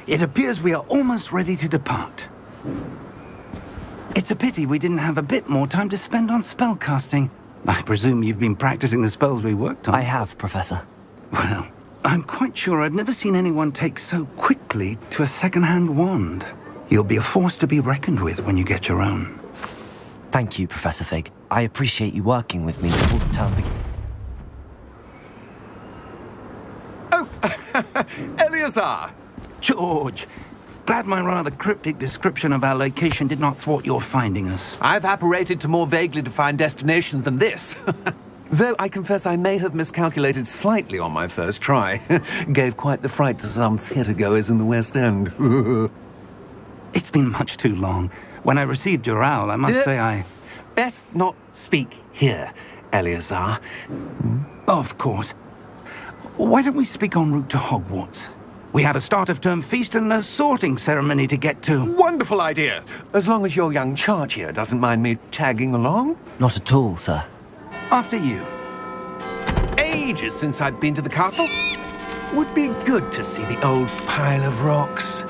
It appears we are almost ready to depart. It's a pity we didn't have a bit more time to spend on spellcasting. I presume you've been practicing the spells we worked on. I have, Professor. Well, I'm quite sure I've never seen anyone take so quickly to a second-hand wand. You'll be a force to be reckoned with when you get your own. Thank you, Professor Fig. I appreciate you working with me before the term begins. Oh, Eleazar! George, glad my rather cryptic description of our location did not thwart your finding us. I've apparated to more vaguely defined destinations than this. Though I confess I may have miscalculated slightly on my first try. Gave quite the fright to some theatre-goers in the West End. It's been much too long. When I received your owl, I must say I... Best not speak here, Eleazar. Of course. Why don't we speak en route to Hogwarts? We have a start-of-term feast and a sorting ceremony to get to. Wonderful idea! As long as your young charge here doesn't mind me tagging along. Not at all, sir. After you. Ages since I'd been to the castle. Would be good to see the old pile of rocks.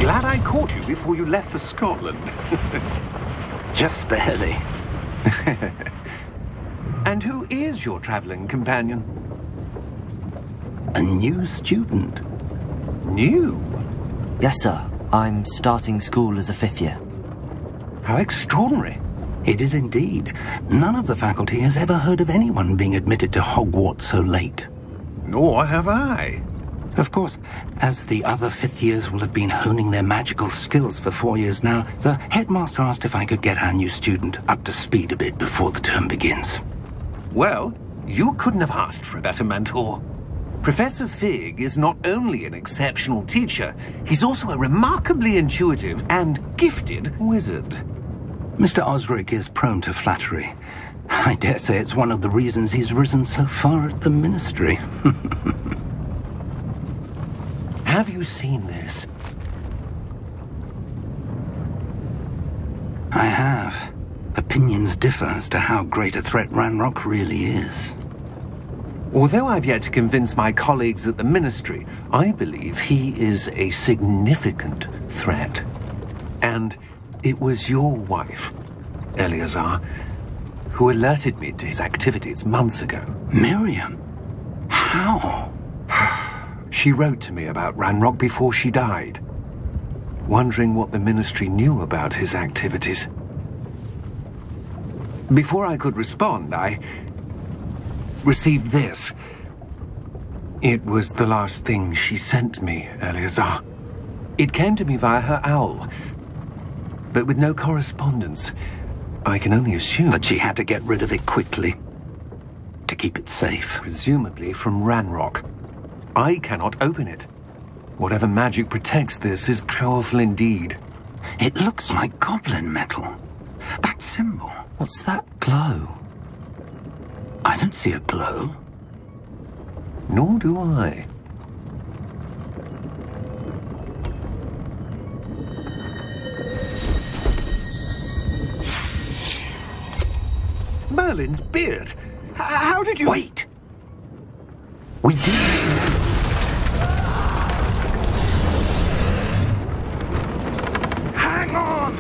Glad I caught you before you left for Scotland. Just barely. And who is your traveling companion? A new student. New? Yes, sir. I'm starting school as a 5th year. How extraordinary. It is indeed. None of the faculty has ever heard of anyone being admitted to Hogwarts so late. Nor have I. Of course, as the other 5th years will have been honing their magical skills for 4 years now, the headmaster asked if I could get our new student up to speed a bit before the term begins. Well, you couldn't have asked for a better mentor. Professor Fig is not only an exceptional teacher, he's also a remarkably intuitive and gifted wizard. Mr. Osric is prone to flattery. I dare say it's one of the reasons he's risen so far at the ministry. Have you seen this? I have. Opinions differ as to how great a threat Ranrock really is. Although I've yet to convince my colleagues at the Ministry, I believe he is a significant threat. And it was your wife, Eleazar, who alerted me to his activities months ago. Miriam? How? She wrote to me about Ranrock before she died, wondering what the Ministry knew about his activities. Before I could respond, I received this. It was the last thing she sent me, Eleazar. It came to me via her owl, but with no correspondence. I can only assume That she had to get rid of it quickly. To keep it safe. presumably from Ranrock. I cannot open it. Whatever magic protects this is powerful indeed. It looks like goblin metal. That symbol. What's that glow? I don't see a glow. Nor do I. Merlin's beard. How did you... Wait! We do... Hang on!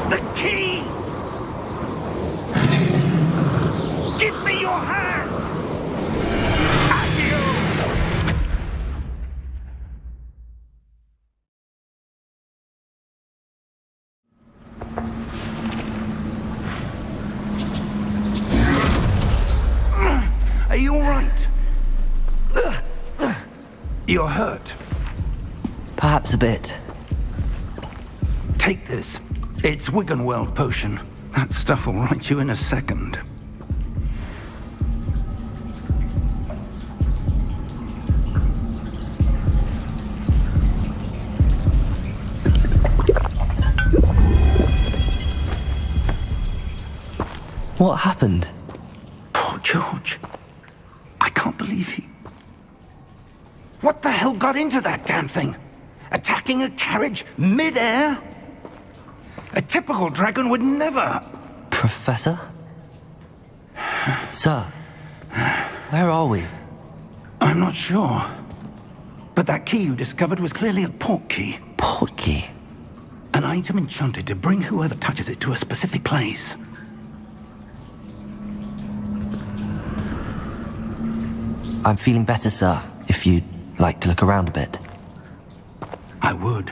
The key! Give me your hand! Accio! Are you all right? You're hurt. Perhaps a bit. Take this. It's Wiggenweld potion. That stuff will right you in a second. What happened? Poor George. I can't believe he... What the hell got into that damn thing? Attacking a carriage mid-air? A typical dragon would never... Professor? Sir, where are we? I'm not sure. But that key you discovered was clearly a port key. Port key? An item enchanted to bring whoever touches it to a specific place. I'm feeling better, sir, if you'd like to look around a bit. I would.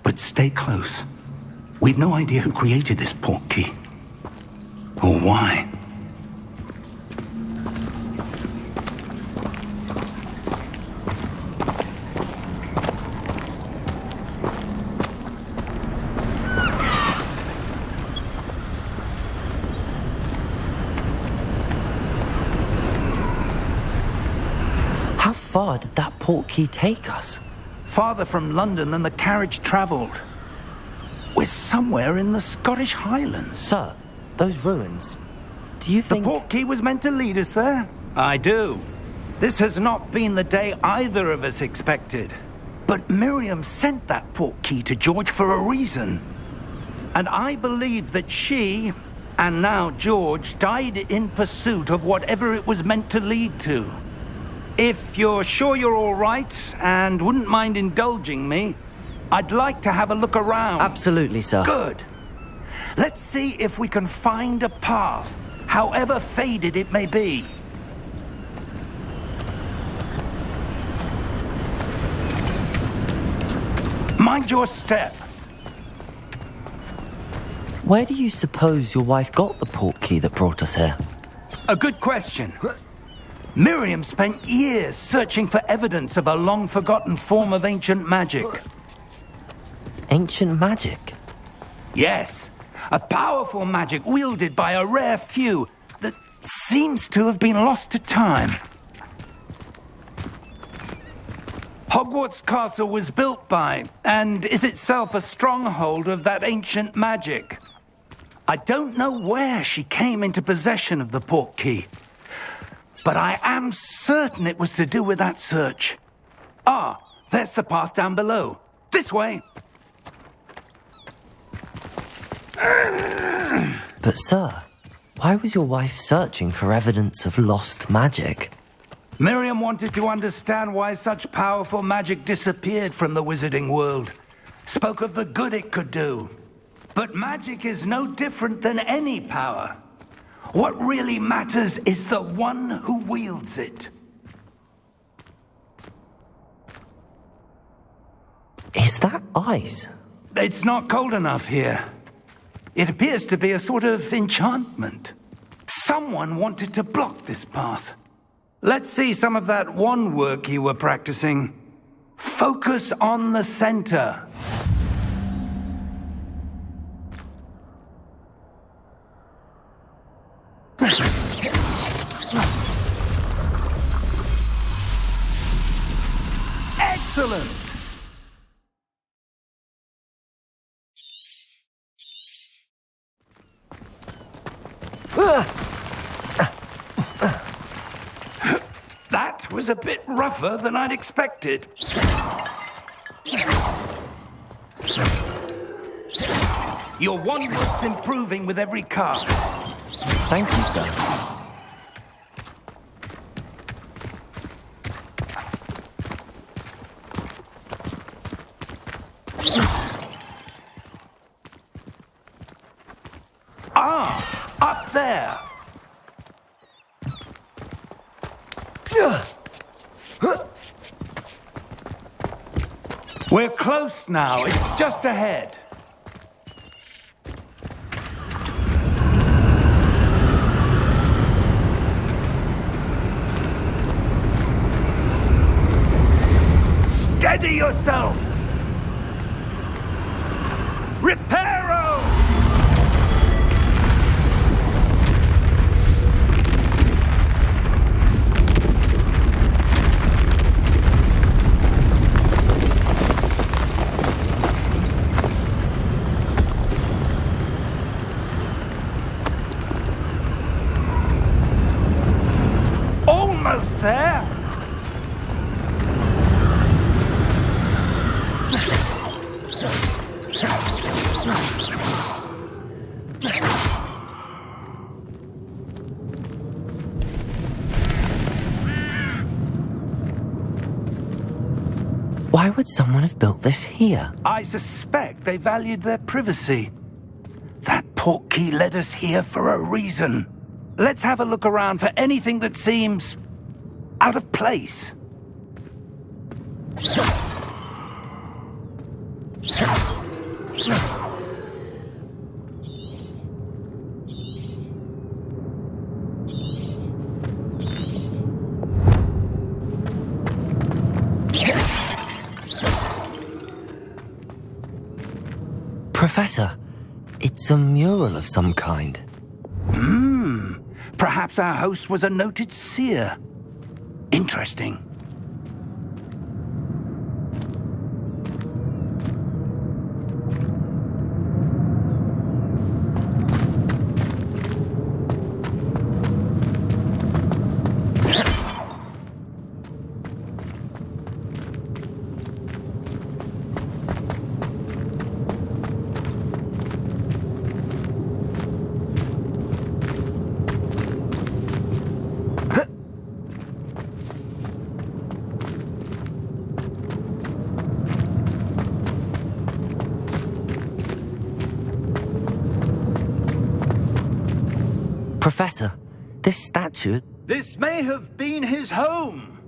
But stay close. We've no idea who created this port key. Or why. How far did that port key take us? Farther from London than the carriage travelled. We're somewhere in the Scottish Highlands. Sir, those ruins, do you The think... port key was meant to lead us there? I do. This has not been the day either of us expected. But Miriam sent that port key to George for a reason. And I believe that she, and now George, died in pursuit of whatever it was meant to lead to. If you're sure you're all right and wouldn't mind indulging me, I'd like to have a look around. Absolutely, sir. Good. Let's see if we can find a path, however faded it may be. Mind your step. Where do you suppose your wife got the port key that brought us here? A good question. Miriam spent years searching for evidence of a long-forgotten form of ancient magic. Ancient magic? Yes, a powerful magic wielded by a rare few that seems to have been lost to time. Hogwarts Castle was built by, and is itself a stronghold of that ancient magic. I don't know where she came into possession of the portkey, but I am certain it was to do with that search. Ah, there's the path down below. This way. But sir, why was your wife searching for evidence of lost magic? Miriam wanted to understand why such powerful magic disappeared from the wizarding world. Spoke of the good it could do. But magic is no different than any power. What really matters is the one who wields it. Is that ice? It's not cold enough here. It appears to be a sort of enchantment. Someone wanted to block this path. Let's see some of that wand work you were practicing. Focus on the center. Excellent! That was a bit rougher than I'd expected. Your wand work's improving with every cast. Thank you, sir. Ah, up there. We're close now. It's just ahead. Steady yourself! Reparo! Almost there! Why would someone have built this here? I suspect they valued their privacy. That portkey led us here for a reason. Let's have a look around for anything that seems out of place. Professor, it's a mural of some kind. Perhaps our host was a noted seer. Interesting. Professor, this statue... This may have been his home.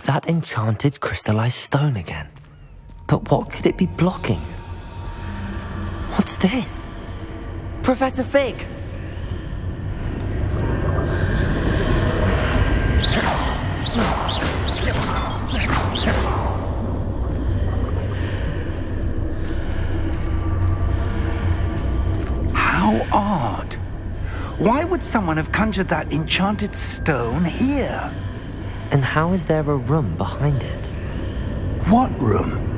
That enchanted crystallized stone again. But what could it be blocking? What's this? Professor Fig! How odd. Why would someone have conjured that enchanted stone here? And how is there a room behind it? What room?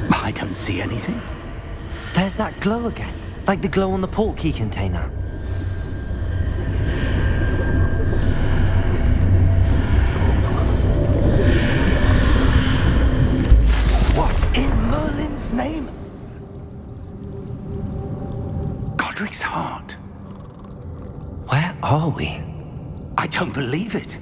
I don't see anything. There's that glow again, like the glow on the portkey container. What in Merlin's name? Godric's heart. Where are we? I don't believe it.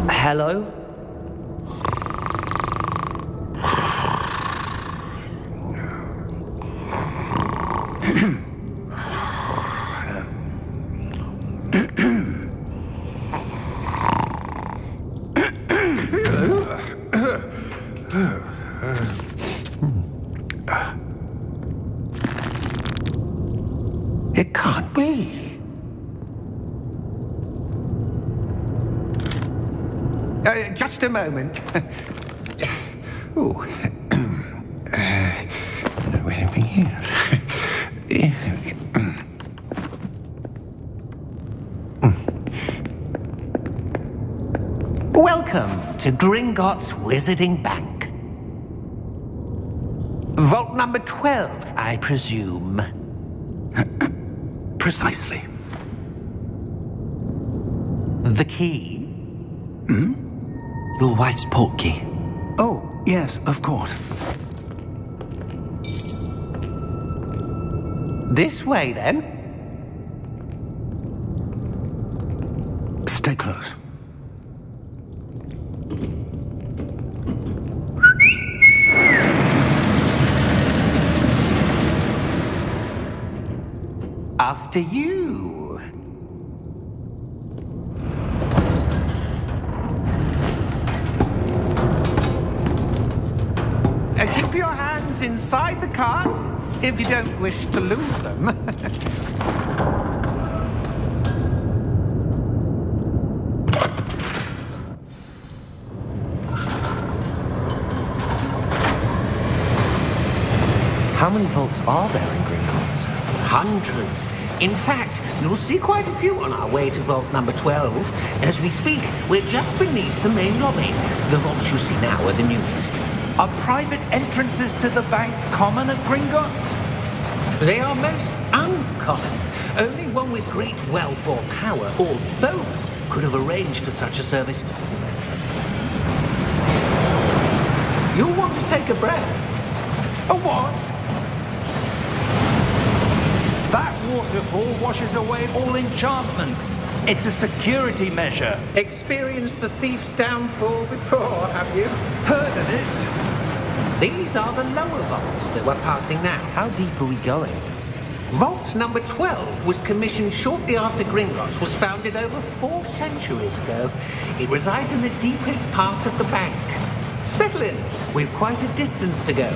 Hello? It can't be. Just a moment. Oh. Where are we here? Welcome to Gringotts Wizarding Bank. Vault number 12, I presume. Precisely. The key? Your wife's portkey. Oh, yes, of course. This way, then. Stay close. After you. Keep your hands inside the cart if you don't wish to lose them. How many vaults are there in Gringotts? Hundreds. In fact, you'll see quite a few on our way to vault number 12. As we speak, we're just beneath the main lobby. The vaults you see now are the newest. Are private entrances to the bank common at Gringotts? They are most uncommon. Only one with great wealth or power, or both, could have arranged for such a service. You'll want to take a breath. A what? That waterfall washes away all enchantments. It's a security measure. Experienced the thief's downfall before, have you? Heard of it? These are the lower vaults that we're passing now. How deep are we going? Vault number 12 was commissioned shortly after Gringotts was founded over 4 centuries ago. It resides in the deepest part of the bank. Settle in. We've quite a distance to go.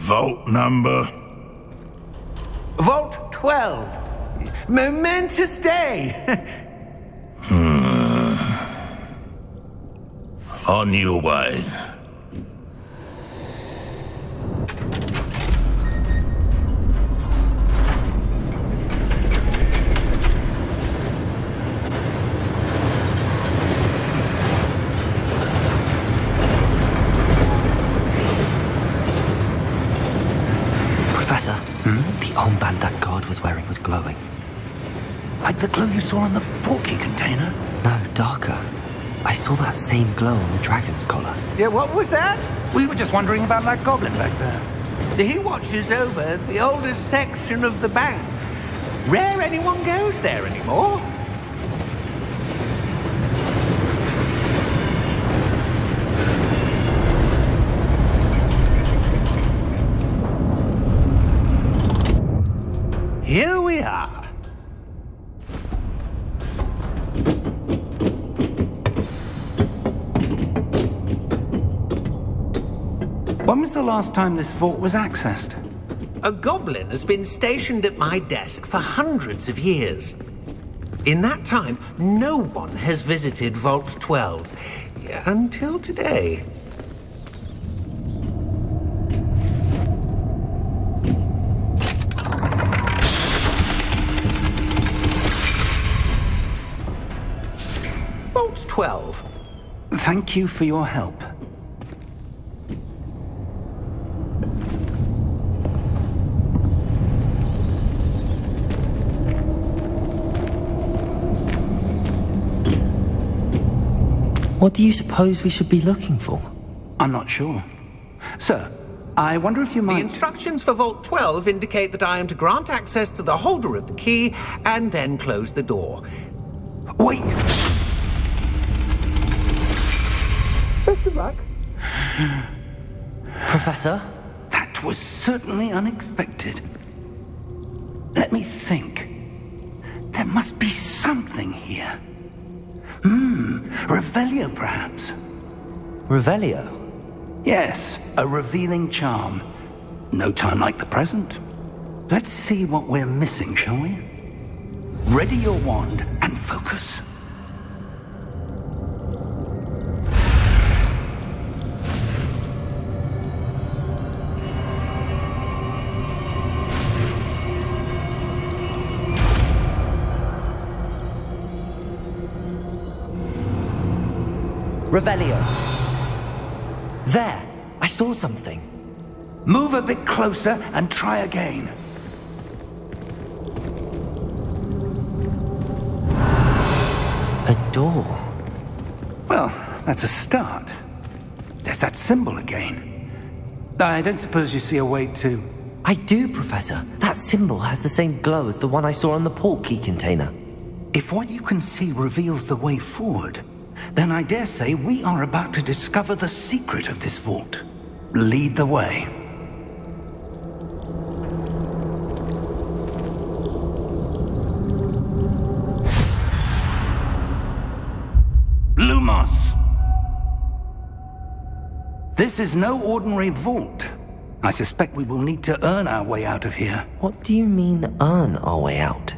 Vault number? Vault 12. Momentous day. On your way. Professor, the armband that guard was wearing was glowing. Like the glow you saw on the portkey container? No, darker. I saw that same glow on the dragon's collar. Yeah, what was that? We were just wondering about that goblin back there. He watches over the oldest section of the bank. Rare anyone goes there anymore. Here we are. When was the last time this vault was accessed? A goblin has been stationed at my desk for hundreds of years. In that time, no one has visited Vault 12. Until today. Vault 12. Thank you for your help. What do you suppose we should be looking for? I'm not sure. Sir, I wonder if you The might... instructions for Vault 12 indicate that I am to grant access to the holder of the key and then close the door. Wait! Best of luck. Professor? That was certainly unexpected. Let me think. There must be something here. Revelio, perhaps? Revelio? Yes, a revealing charm. No time like the present. Let's see what we're missing, shall we? Ready your wand and focus. Revelio. There! I saw something. Move a bit closer and try again. A door. Well, that's a start. There's that symbol again. I don't suppose you see a way to... I do, Professor. That symbol has the same glow as the one I saw on the port key container. If what you can see reveals the way forward, then I dare say we are about to discover the secret of this vault. Lead the way. Lumos! This is no ordinary vault. I suspect we will need to earn our way out of here. What do you mean, earn our way out?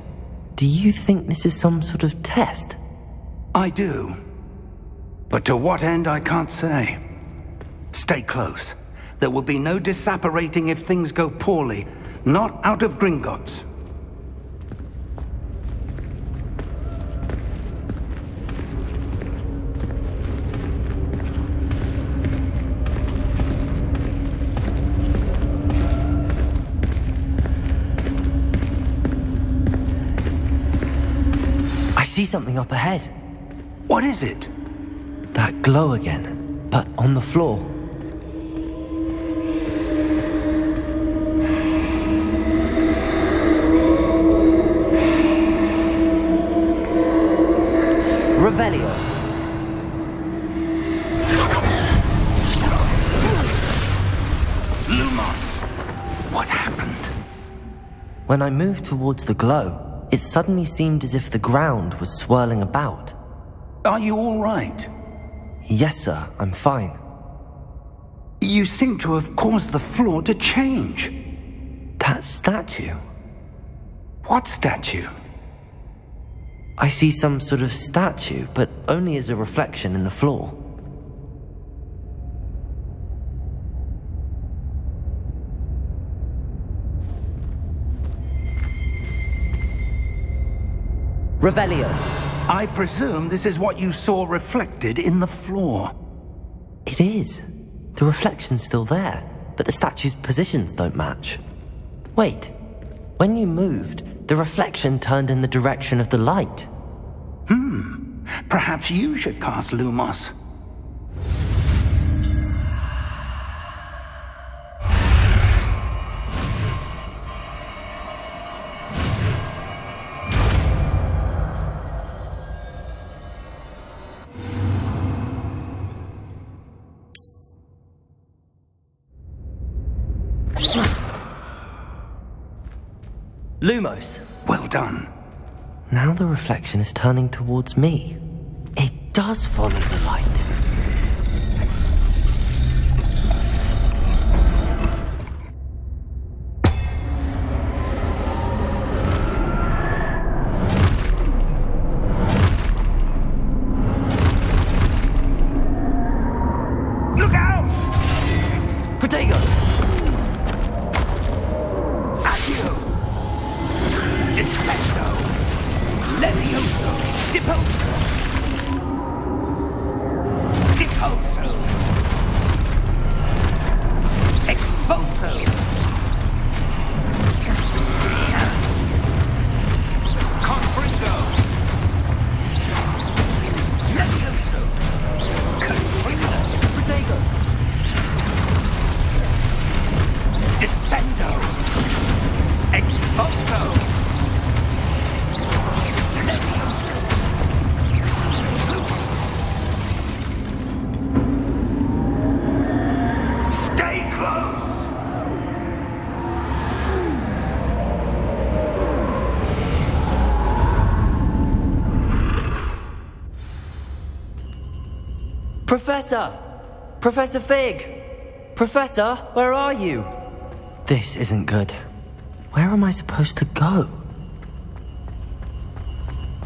Do you think this is some sort of test? I do. But to what end, I can't say. Stay close. There will be no disapparating if things go poorly. Not out of Gringotts. I see something up ahead. What is it? That glow again, but on the floor. Revelio. Lumos! What happened? When I moved towards the glow, it suddenly seemed as if the ground was swirling about. Are you all right? Yes, sir, I'm fine. You seem to have caused the floor to change. That statue? What statue? I see some sort of statue, but only as a reflection in the floor. Revelio. I presume this is what you saw reflected in the floor. It is. The reflection's still there, but the statue's positions don't match. Wait. When you moved, the reflection turned in the direction of the light. Perhaps you should cast Lumos. Lumos. Well done. Now the reflection is turning towards me. It does follow the light. Look out! Protego! Accio! Descendo! Levioso! Deposo! Deposo! Expulso! Confringo! Levioso! Confringo! Protego! Descendo! Expulso! Levioso! Stay close! Professor! Professor Fig! Professor, where are you? This isn't good. Where am I supposed to go?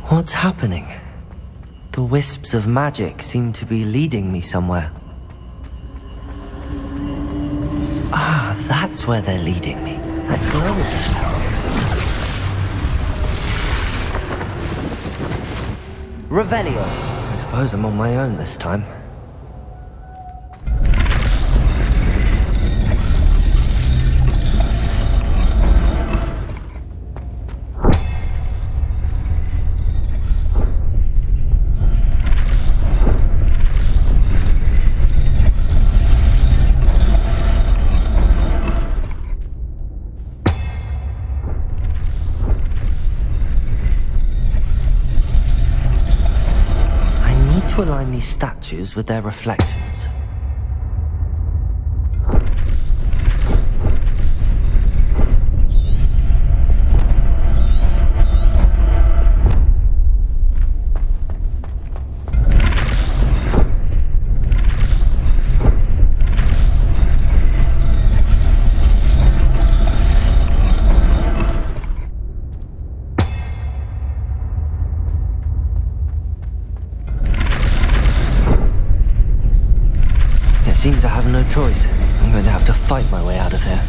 What's happening? The wisps of magic seem to be leading me somewhere. Ah, that's where they're leading me. That glow again. Revelio. I suppose I'm on my own this time. To align these statues with their reflections. Seems I have no choice. I'm going to have to fight my way out of here.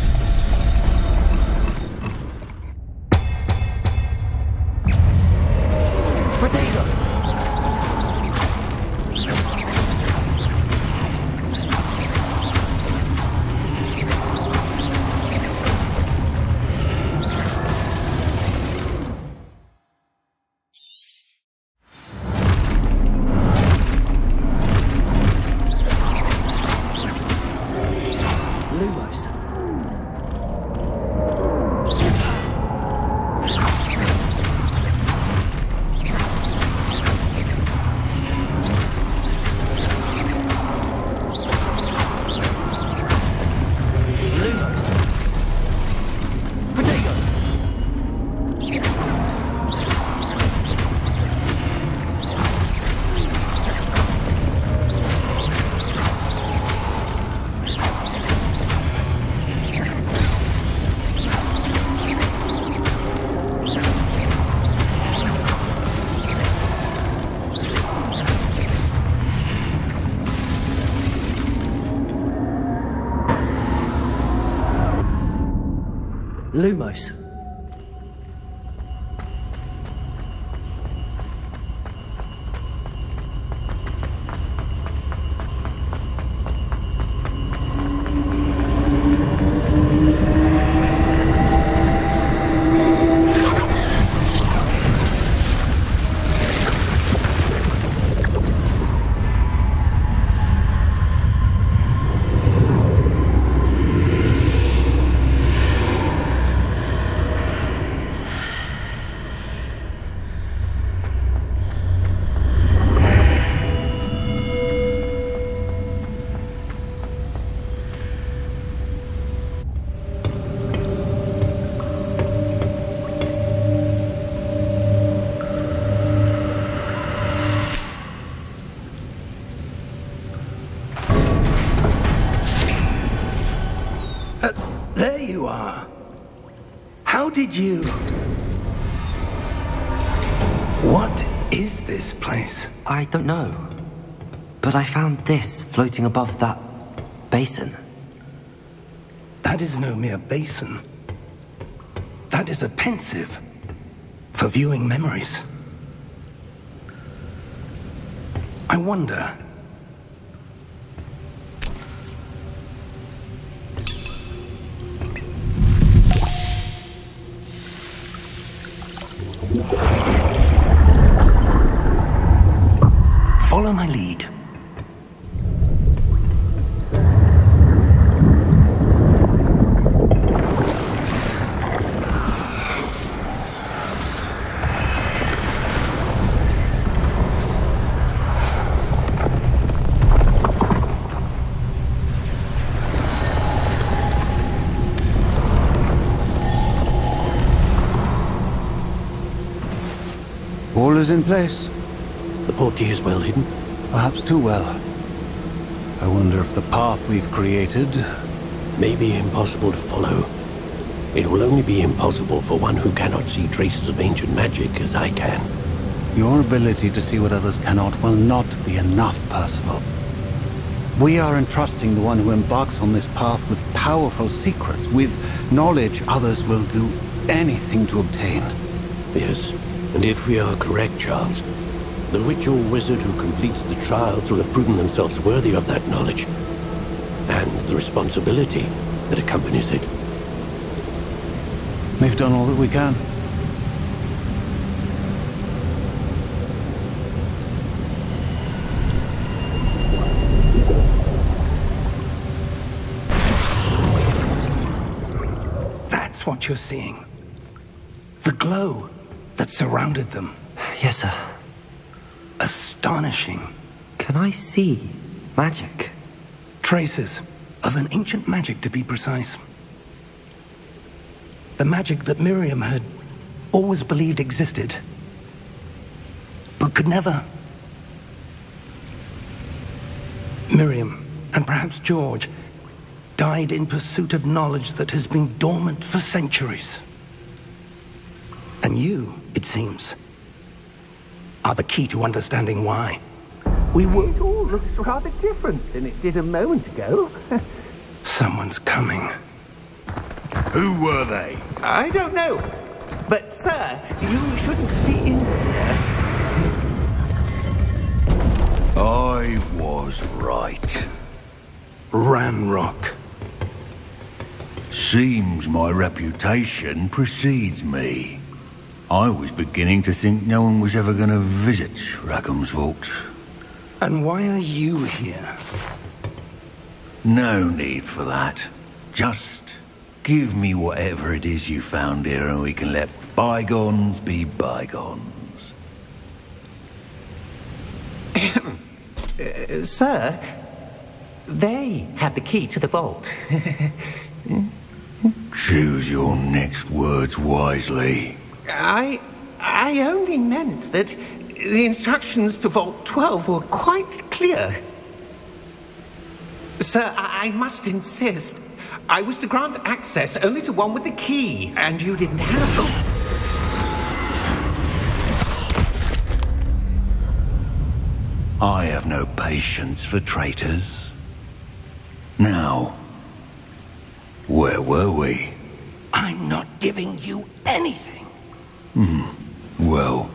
Protego! Lumos. Lumos. Protego. Lumos. this place? I don't know. But I found this floating above that basin. That is no mere basin. That is a pensive for viewing memories. I wonder... Follow my lead. All is in place. The portkey is well hidden. Perhaps too well. I wonder if the path we've created... May be impossible to follow. It will only be impossible for one who cannot see traces of ancient magic as I can. Your ability to see what others cannot will not be enough, Percival. We are entrusting the one who embarks on this path with powerful secrets, with knowledge others will do anything to obtain. Yes, and if we are correct, Charles, the witch or wizard who completes the trials will have proven themselves worthy of that knowledge, and the responsibility that accompanies it. We've done all that we can. That's what you're seeing. The glow that surrounded them. Yes, sir. Astonishing. Can I see magic? Traces of an ancient magic, to be precise. The magic that Miriam had always believed existed, but could never. Miriam, and perhaps George, died in pursuit of knowledge that has been dormant for centuries. And you, it seems, are the key to understanding why. It all looks rather different than it did a moment ago. Someone's coming. Who were they? I don't know. But, sir, you shouldn't be in here. I was right. Ranrock. Seems my reputation precedes me. I was beginning to think no one was ever going to visit Rackham's vault. And why are you here? No need for that. Just give me whatever it is you found here and we can let bygones be bygones. Sir, they have the key to the vault. Choose your next words wisely. I only meant that the instructions to Vault 12 were quite clear. Sir, I must insist. I was to grant access only to one with the key, and you didn't have them. I have no patience for traitors. Now, where were we? I'm not giving you anything. Well,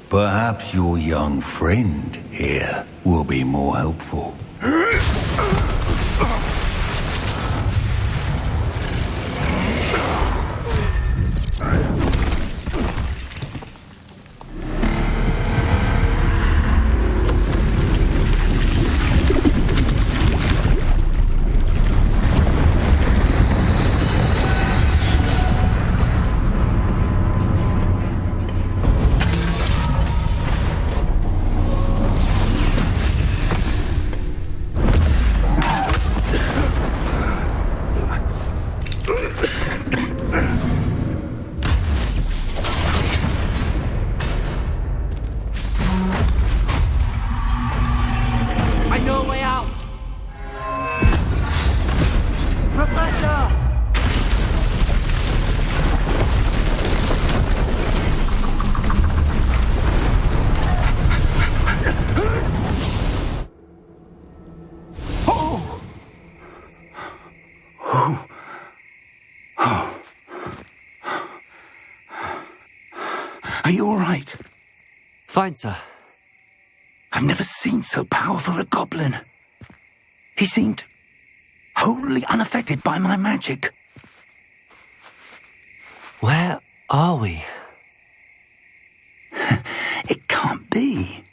perhaps your young friend here will be more helpful. Are you all right? Fine, sir. I've never seen so powerful a goblin. He seemed wholly unaffected by my magic. Where are we? It can't be.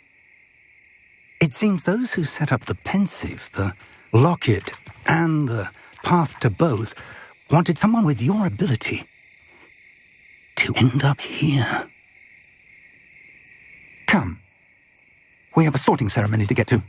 It seems those who set up the pensive, the locket, and the path to both wanted someone with your ability to end up here. Come. We have a sorting ceremony to get to.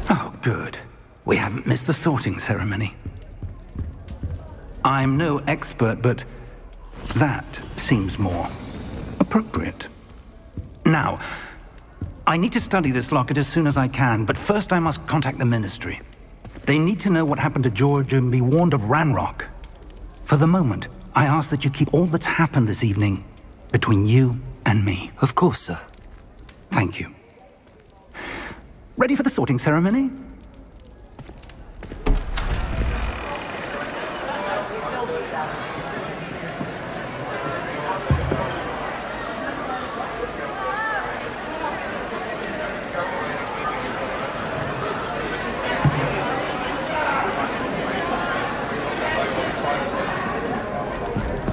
Oh, good. We haven't missed the sorting ceremony. I'm no expert, but that seems more appropriate. Now, I need to study this locket as soon as I can, but first I must contact the Ministry. They need to know what happened to George and be warned of Ranrock. For the moment, I ask that you keep all that's happened this evening between you and me. Of course, sir. Thank you. Ready for the sorting ceremony?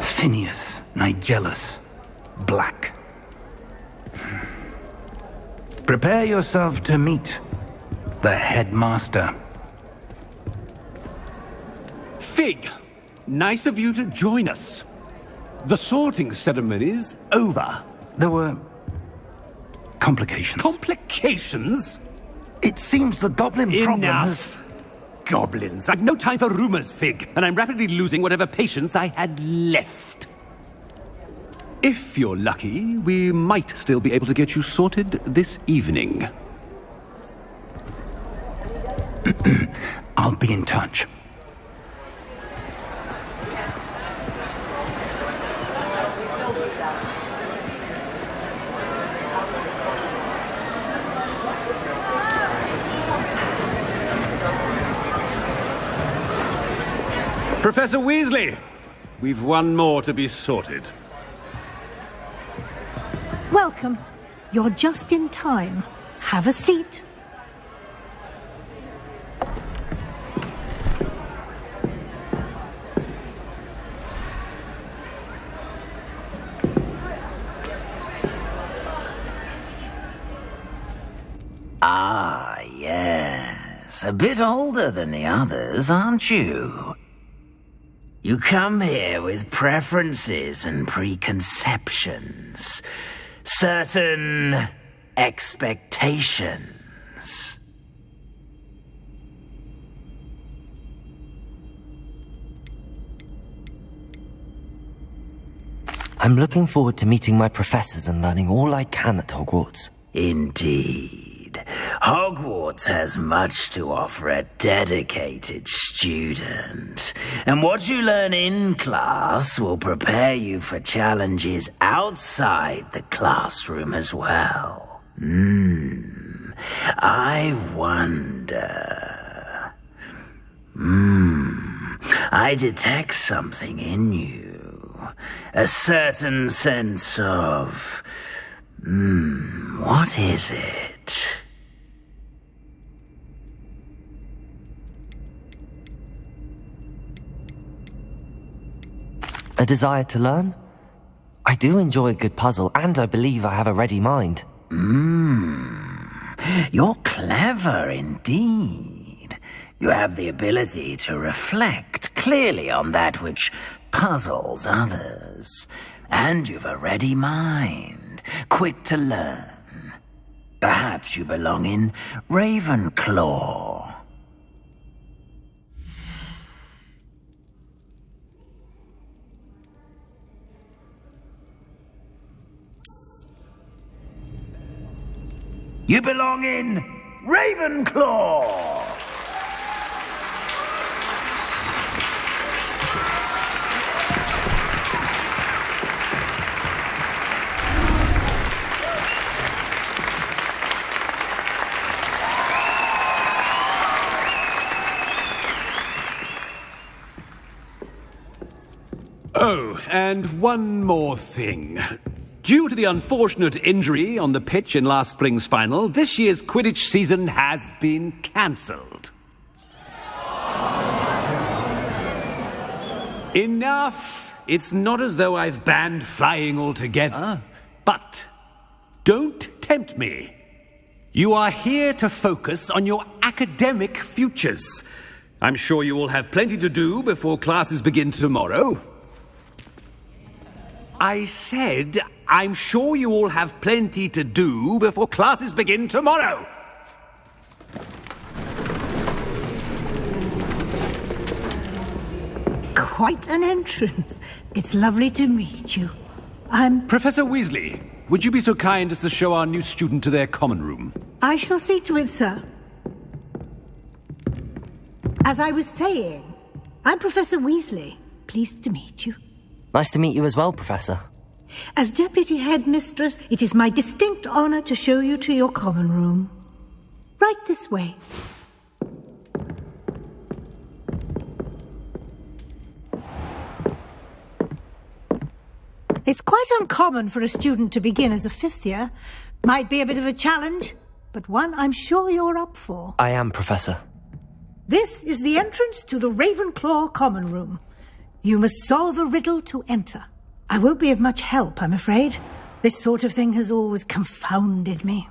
Phineas, Nigellus, Black. Prepare yourself to meet the headmaster. Fig, nice of you to join us. The sorting ceremony's over. There were complications. Complications? It seems the goblin problem has... Enough. Goblins. I've no time for rumors, Fig, and I'm rapidly losing whatever patience I had left. If you're lucky, we might still be able to get you sorted this evening. I'll be in touch. Professor Weasley, we've one more to be sorted. Welcome. You're just in time. Have a seat. Ah, yes. A bit older than the others, aren't you? You come here with preferences and preconceptions. Certain expectations. I'm looking forward to meeting my professors and learning all I can at Hogwarts. Indeed. Hogwarts has much to offer a dedicated student. And what you learn in class will prepare you for challenges outside the classroom as well. I wonder... I detect something in you. A certain sense of... what is it? A desire to learn? I do enjoy a good puzzle, and I believe I have a ready mind. You're clever indeed. You have the ability to reflect clearly on that which puzzles others. And you've a ready mind, quick to learn. Perhaps you belong in Ravenclaw. You belong in Ravenclaw! Oh, and one more thing. Due to the unfortunate injury on the pitch in last spring's final, this year's Quidditch season has been cancelled. Enough! It's not as though I've banned flying altogether. But don't tempt me. You are here to focus on your academic futures. I'm sure you will have plenty to do before classes begin tomorrow. I said, I'm sure you all have plenty to do before classes begin tomorrow. Quite an entrance. It's lovely to meet you. I'm... Professor Weasley, would you be so kind as to show our new student to their common room? I shall see to it, sir. As I was saying, I'm Professor Weasley. Pleased to meet you. Nice to meet you as well, Professor. As Deputy Headmistress, it is my distinct honor to show you to your common room. Right this way. It's quite uncommon for a student to begin as a fifth year. Might be a bit of a challenge, but one I'm sure you're up for. I am, Professor. This is the entrance to the Ravenclaw common room. You must solve a riddle to enter. I won't be of much help, I'm afraid. This sort of thing has always confounded me.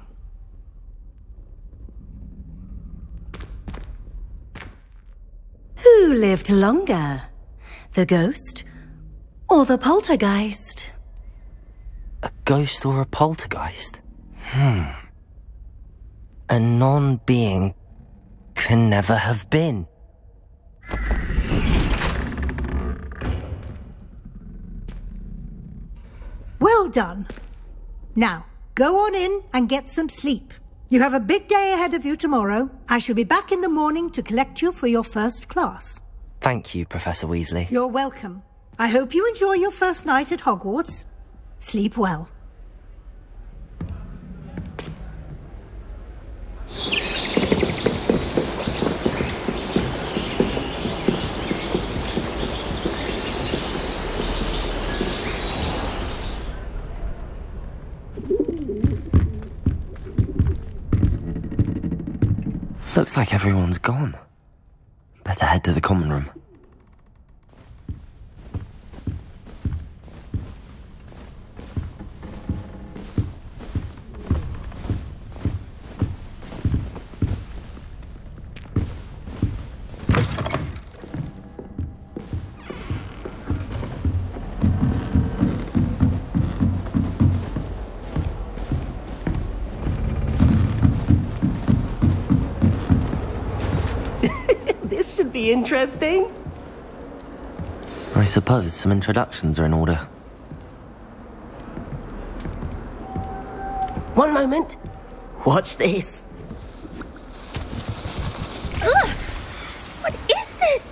Who lived longer? The ghost or the poltergeist? A ghost or a poltergeist? A non-being can never have been. Well done. Now, go on in and get some sleep. You have a big day ahead of you tomorrow. I shall be back in the morning to collect you for your first class. Thank you, Professor Weasley. You're welcome. I hope you enjoy your first night at Hogwarts. Sleep well. Looks like everyone's gone. Better head to the common room. Be interesting. I suppose some introductions are in order. One moment. Watch this. Ugh! What is this?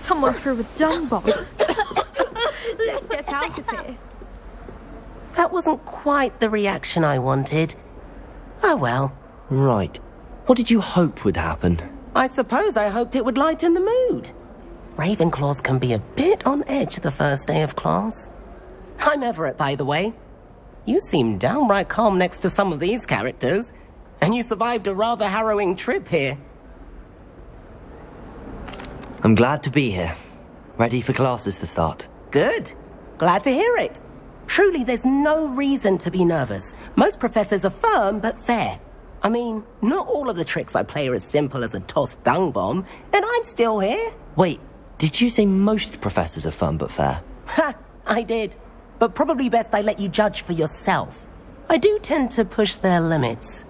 Someone threw a dung bomb. Let's get out of here. That wasn't quite the reaction I wanted. Oh well. Right. What did you hope would happen? I suppose I hoped it would lighten the mood. Ravenclaws can be a bit on edge the first day of class. I'm Everett, by the way. You seem downright calm next to some of these characters, and you survived a rather harrowing trip here. I'm glad to be here. Ready for classes to start. Good. Glad to hear it. Truly, there's no reason to be nervous. Most professors are firm but fair. I mean, not all of the tricks I play are as simple as a tossed dung bomb, and I'm still here. Wait, did you say most professors are fun but fair? Ha! I did. But probably best I let you judge for yourself. I do tend to push their limits.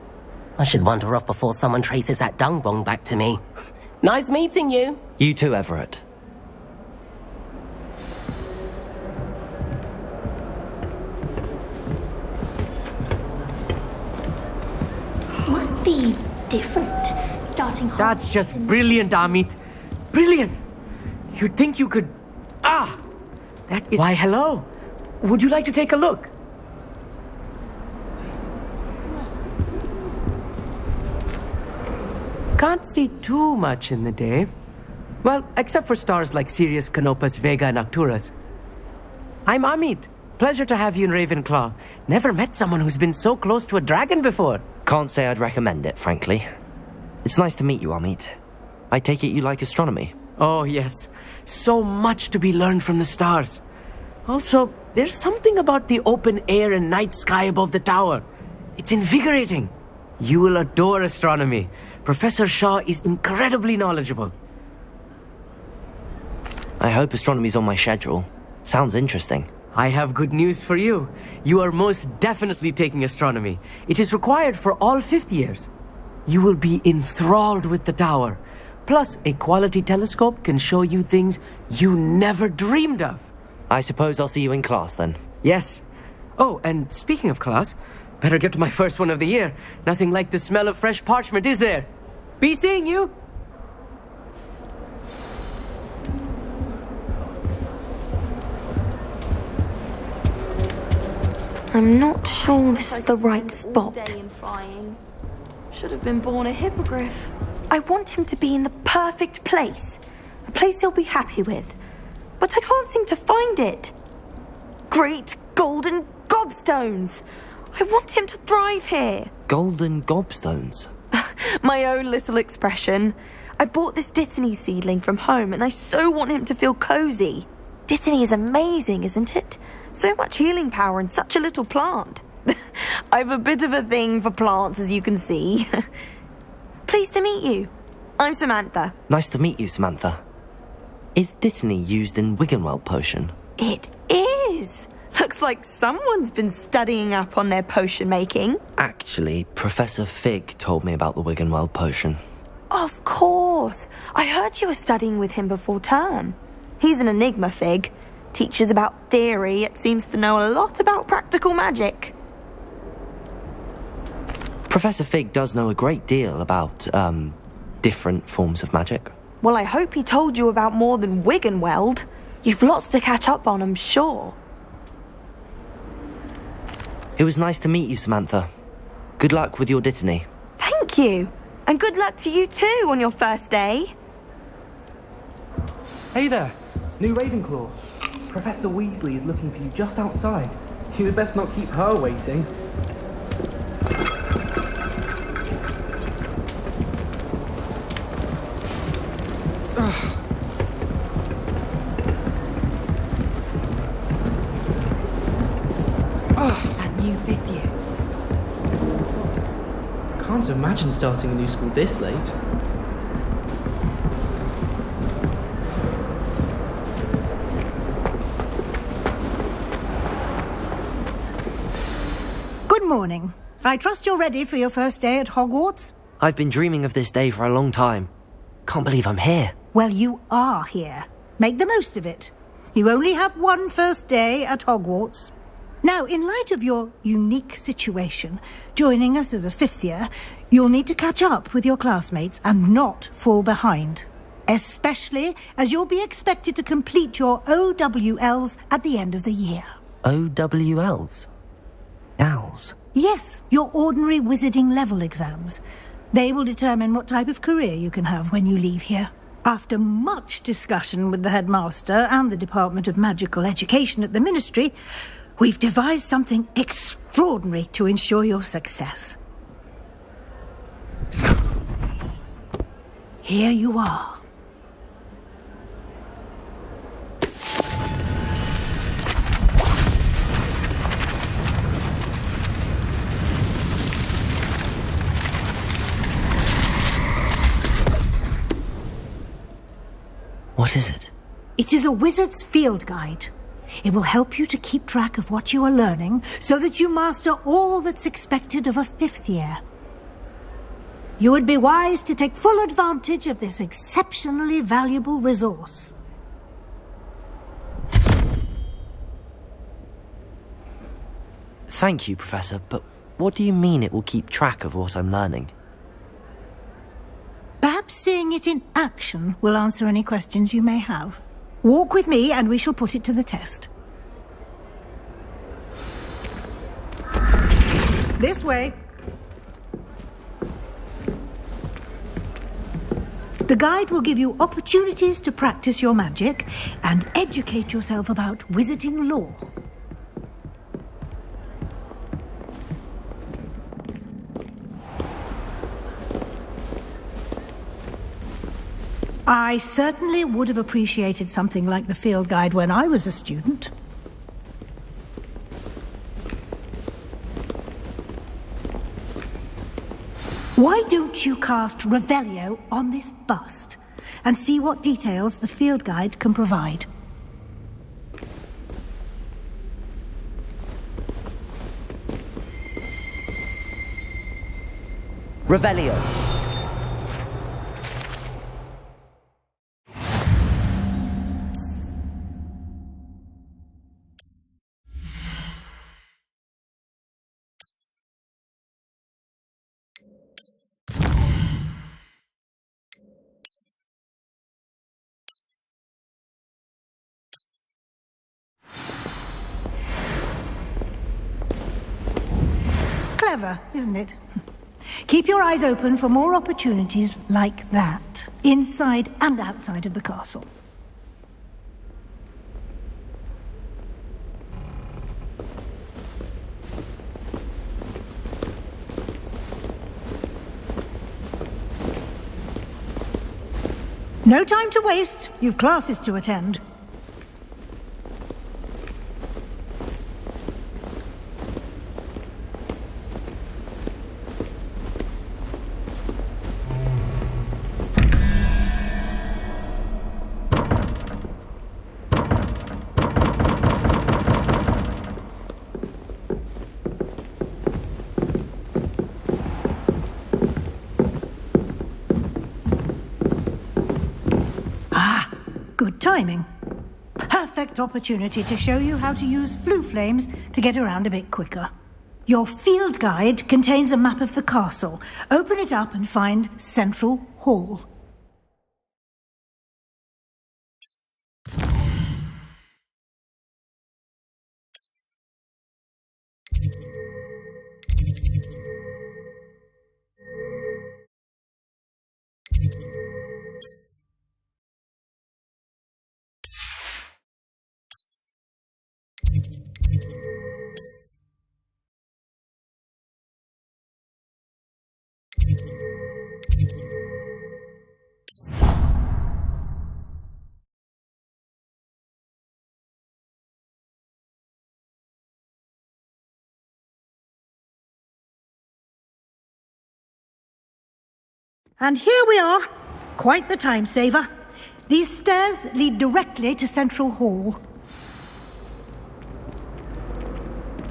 I should wander off before someone traces that dung bomb back to me. Nice meeting you. You too, Everett. Must be different. Starting hard. That's just brilliant, Amit. Brilliant! You'd think you could... Ah! That is... Why, hello. Would you like to take a look? Can't see too much in the day. Well, except for stars like Sirius, Canopus, Vega, and Arcturus. I'm Amit. Pleasure to have you in Ravenclaw. Never met someone who's been so close to a dragon before. Can't say I'd recommend it, frankly. It's nice to meet you, Amit. I take it you like astronomy. Oh, yes. So much to be learned from the stars. Also, there's something about the open air and night sky above the tower. It's invigorating. You will adore astronomy. Professor Shaw is incredibly knowledgeable. I hope astronomy's on my schedule. Sounds interesting. I have good news for you. You are most definitely taking astronomy. It is required for all fifth years. You will be enthralled with the tower. Plus, a quality telescope can show you things you never dreamed of. I suppose I'll see you in class then. Yes. Oh, and speaking of class, better get to my first one of the year. Nothing like the smell of fresh parchment, is there? Be seeing you! I'm not sure this is the right spot. Should have been born a hippogriff. I want him to be in the perfect place. A place he'll be happy with. But I can't seem to find it. Great golden gobstones! I want him to thrive here. Golden gobstones? My own little expression. I bought this Dittany seedling from home and I so want him to feel cozy. Dittany is amazing, isn't it? So much healing power in such a little plant. I've a bit of a thing for plants, as you can see. Pleased to meet you. I'm Samantha. Nice to meet you, Samantha. Is Dittany used in Wiggenweld potion? It is. Looks like someone's been studying up on their potion making. Actually, Professor Fig told me about the Wiggenweld potion. Of course. I heard you were studying with him before term. He's an enigma, Fig. Teaches about theory, yet seems to know a lot about practical magic. Professor Fig does know a great deal about, different forms of magic. Well, I hope he told you about more than Wiggenweld. You've lots to catch up on, I'm sure. It was nice to meet you, Samantha. Good luck with your Dittany. Thank you. And good luck to you too on your first day. Hey there, new Ravenclaw. Professor Weasley is looking for you just outside. You'd best not keep her waiting. That new fifth year. I can't imagine starting a new school this late. Good morning. I trust you're ready for your first day at Hogwarts? I've been dreaming of this day for a long time. Can't believe I'm here. Well, you are here. Make the most of it. You only have one first day at Hogwarts. Now, in light of your unique situation, joining us as a fifth year, you'll need to catch up with your classmates and not fall behind. Especially as you'll be expected to complete your OWLs at the end of the year. OWLs? Owls? Yes, your ordinary wizarding level exams. They will determine what type of career you can have when you leave here. After much discussion with the headmaster and the Department of Magical Education at the Ministry, we've devised something extraordinary to ensure your success. Here you are. What is it? It is a wizard's field guide. It will help you to keep track of what you are learning so that you master all that's expected of a 5th year. You would be wise to take full advantage of this exceptionally valuable resource. Thank you, Professor, but what do you mean it will keep track of what I'm learning? Perhaps seeing it in action will answer any questions you may have. Walk with me and we shall put it to the test. This way. The guide will give you opportunities to practice your magic and educate yourself about wizarding lore. I certainly would have appreciated something like the field guide when I was a student. Why don't you cast Revelio on this bust and see what details the field guide can provide? Revelio. Clever, isn't it? Keep your eyes open for more opportunities like that, inside and outside of the castle. No time to waste. You've classes to attend. Good timing. Perfect opportunity to show you how to use flue flames to get around a bit quicker. Your field guide contains a map of the castle. Open it up and find Central Hall. And here we are. Quite the time saver. These stairs lead directly to Central Hall.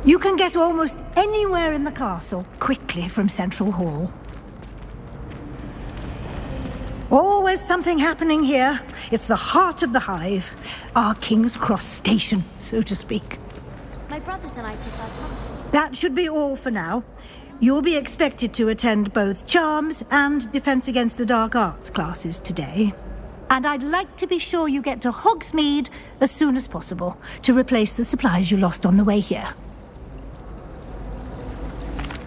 You can get almost anywhere in the castle quickly from Central Hall. Always something happening here. It's the heart of the hive. Our King's Cross station, so to speak. My brothers and I prefer pumpkin. That should be all for now. You'll be expected to attend both Charms and Defense Against the Dark Arts classes today. And I'd like to be sure you get to Hogsmeade as soon as possible to replace the supplies you lost on the way here.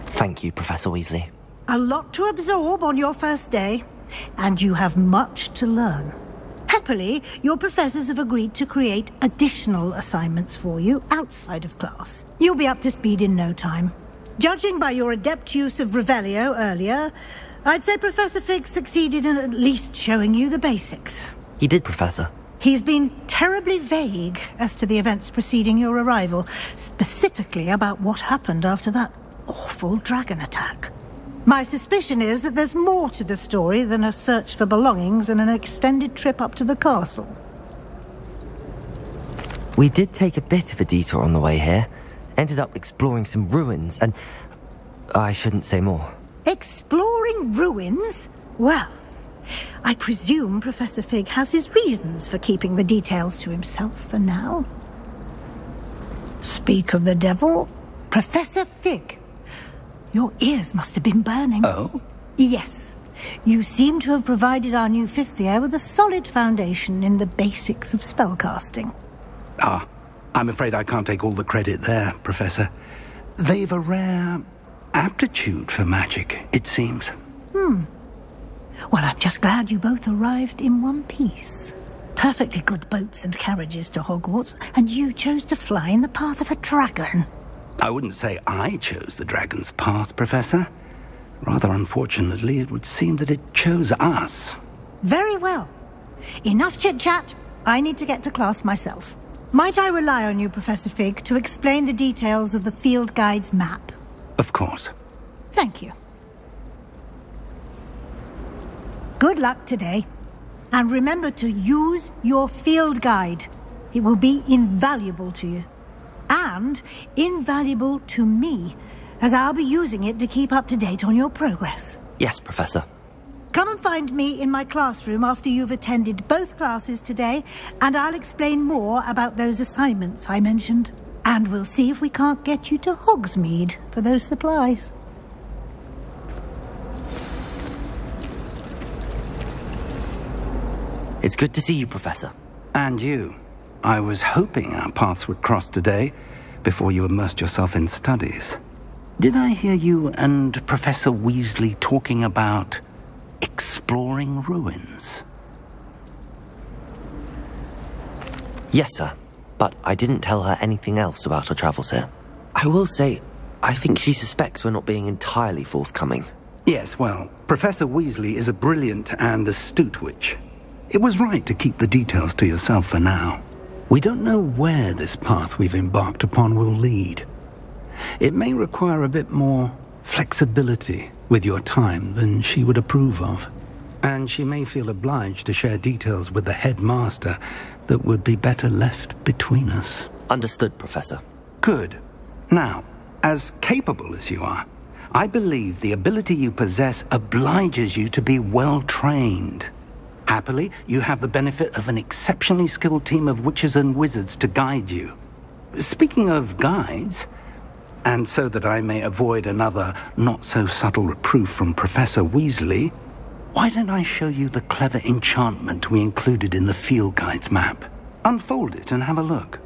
Thank you, Professor Weasley. A lot to absorb on your first day. and you have much to learn. Happily, your professors have agreed to create additional assignments for you outside of class. You'll be up to speed in no time. Judging by your adept use of Revelio earlier, I'd say Professor Fig succeeded in at least showing you the basics. He did, Professor. He's been terribly vague as to the events preceding your arrival, specifically about what happened after that awful dragon attack. My suspicion is that there's more to the story than a search for belongings and an extended trip up to the castle. We did take a bit of a detour on the way here. Ended up exploring some ruins, and I shouldn't say more. Exploring ruins? Well, I presume Professor Fig has his reasons for keeping the details to himself for now. Speak of the devil, Professor Fig. Your ears must have been burning. Oh? Yes. You seem to have provided our new fifth year with a solid foundation in the basics of spellcasting. Ah, I'm afraid I can't take all the credit there, Professor. They've a rare aptitude for magic, it seems. Well, I'm just glad you both arrived in one piece. Perfectly good boats and carriages to Hogwarts, and you chose to fly in the path of a dragon. I wouldn't say I chose the dragon's path, Professor. Rather unfortunately, it would seem that it chose us. Very well. Enough chit-chat. I need to get to class myself. Might I rely on you, Professor Fig, to explain the details of the field guide's map? Of course. Thank you. Good luck today. And remember to use your field guide. It will be invaluable to you. And invaluable to me, as I'll be using it to keep up to date on your progress. Yes, Professor. Come and find me in my classroom after you've attended both classes today, and I'll explain more about those assignments I mentioned. And we'll see if we can't get you to Hogsmeade for those supplies. It's good to see you, Professor. And you. I was hoping our paths would cross today, before you immersed yourself in studies. Did I hear you and Professor Weasley talking about exploring ruins? Yes, sir. But I didn't tell her anything else about her travels here. I will say, I think she suspects we're not being entirely forthcoming. Yes, well, Professor Weasley is a brilliant and astute witch. It was right to keep the details to yourself for now. We don't know where this path we've embarked upon will lead. It may require a bit more flexibility with your time than she would approve of. And she may feel obliged to share details with the headmaster that would be better left between us. Understood, Professor. Good. Now, as capable as you are, I believe the ability you possess obliges you to be well trained. Happily, you have the benefit of an exceptionally skilled team of witches and wizards to guide you. Speaking of guides, and so that I may avoid another not-so-subtle reproof from Professor Weasley, why don't I show you the clever enchantment we included in the field guide's map? Unfold it and have a look.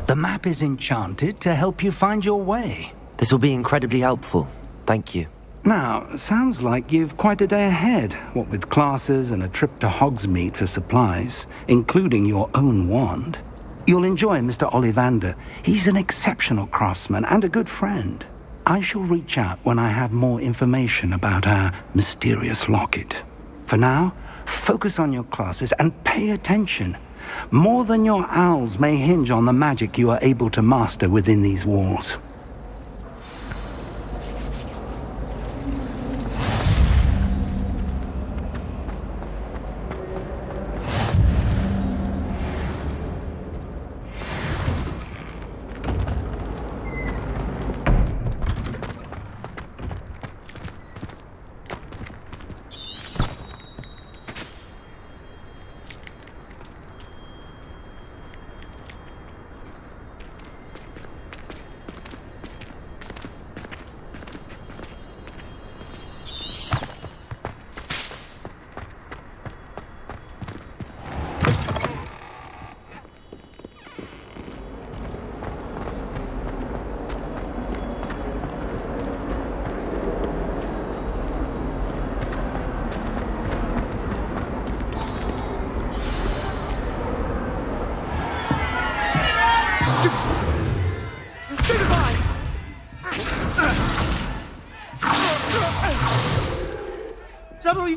The map is enchanted to help you find your way. This will be incredibly helpful. Thank you. Now, sounds like you've quite a day ahead, what with classes and a trip to Hogsmeade for supplies, including your own wand. You'll enjoy Mr. Ollivander. He's an exceptional craftsman and a good friend. I shall reach out when I have more information about our mysterious locket. For now, focus on your classes and pay attention. More than your owls may hinge on the magic you are able to master within these walls.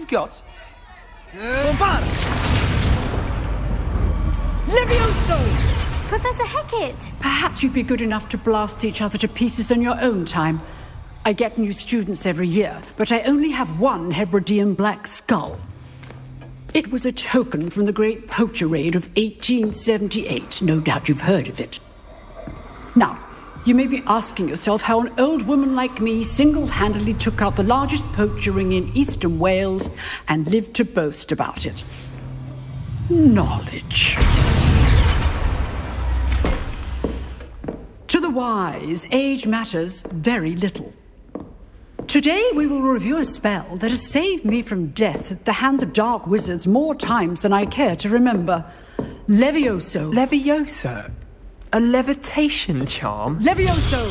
got... Embark! Levioso! Professor Hackett! Perhaps you'd be good enough to blast each other to pieces in your own time. I get new students every year, but I only have one Hebridean black skull. It was a token from the Great Poacher Raid of 1878. No doubt you've heard of it. Now, you may be asking yourself how an old woman like me single-handedly took out the largest poacher ring in eastern Wales and lived to boast about it. Knowledge. To the wise, age matters very little. Today we will review a spell that has saved me from death at the hands of dark wizards more times than I care to remember. Levioso. Levioso? A levitation charm? Levioso!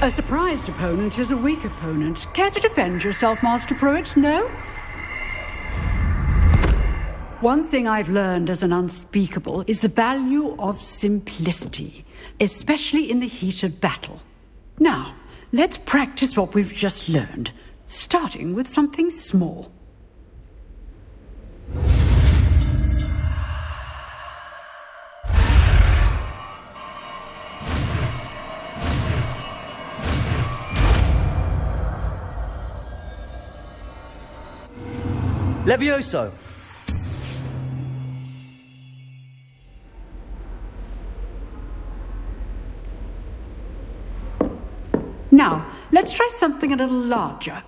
A surprised opponent is a weak opponent. Care to defend yourself, Master Pruitt? No? One thing I've learned as an unspeakable is the value of simplicity, especially in the heat of battle. Now, let's practice what we've just learned, starting with something small. Levioso! Now, let's try something a little larger.